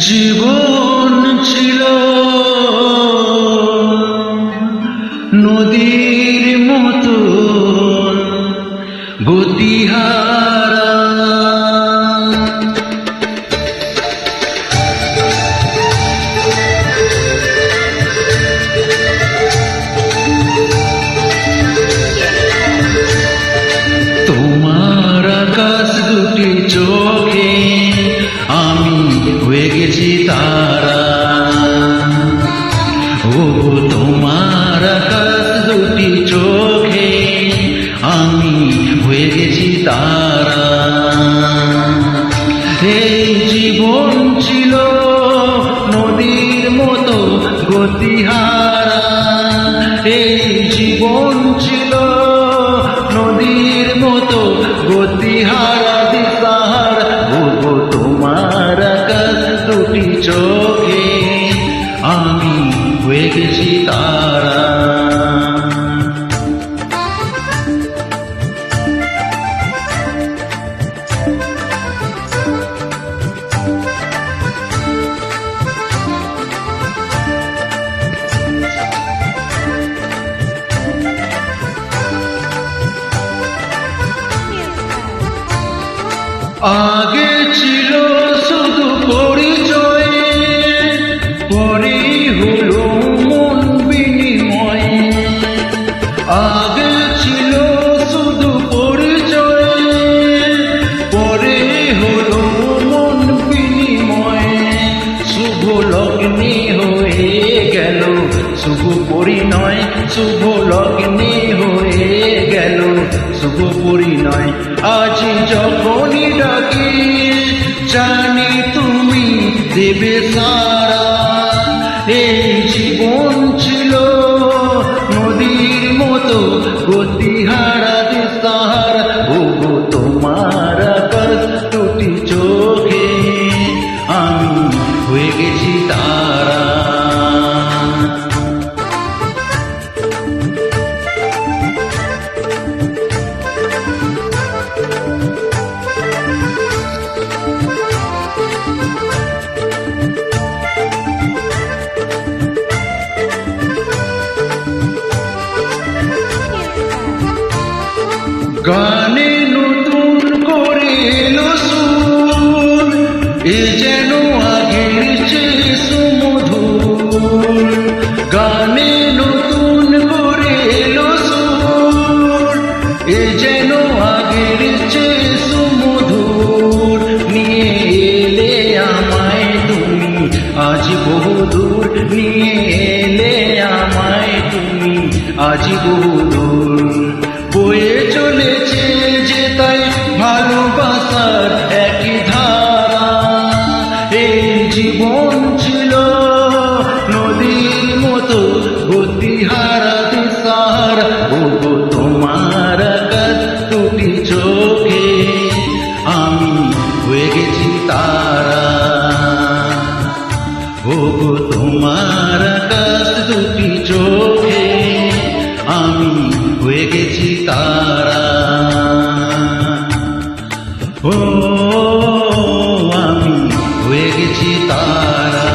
জীবন ছিল নদীর মতো গতিহারা, তোমার আকাশ দুটি চোখে আমি হয়ে গেছি তারা। ও তোমার আকাশ দুটি চোখে আমি হয়ে গেছি তারা। এই জীবন ছিল নদীর মতো গতিহারা, এই জীবন ছিল নদীর মতো গতিহারা দিশাহারা। ও তোমার আকাশ দুটি চোখে আমি হয়ে গেছি তারা। আগে ছিল শুধু পরিচয়, পরে হলো মন বিনিময়। আগে ছিল শুধু পরিচয়, পরে হলো মন বিনিময়। শুভ লগ্নে হয়ে গেল শুভ পরিণয়, শুভ লগ্নে হয়ে গেল শুভ পরিণয়। আজ যখনই ডাকি জানি তুমি দেবে সারা। এই জীবন ছিল নদীর মতো গতিহারা দিশাহারা। ও তোমার আকাশ দুটি চোখে আমি হয়ে গেছি তারা। গানে নতুন করে এলো সুর, এ যেন আগের চেয়ে সুমধুর। গানে নতুন করে এলো সুর, এ যেন আগের চেয়ে সুমধুর। নিয়ে এলে আমায় তুমি আজ বহুদূর, নিয়ে এলে আমায় তুমি আজ বহুদূর। বয়ে চলেছে যে তাই ভালোবাসার একই ধারা। এই জীবন ছিল নদীর মতো গতিহারা দিশাহারা। ও তোমার আকাশ দুটি চোখে আমি হয়ে গেছি তারা। ও তোমার আকাশ দুটি চোখে আমি হয়ে গেছি তারা। ও আমি হয়ে গেছি তারা।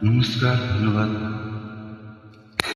নমস্কার, ধন্যবাদ।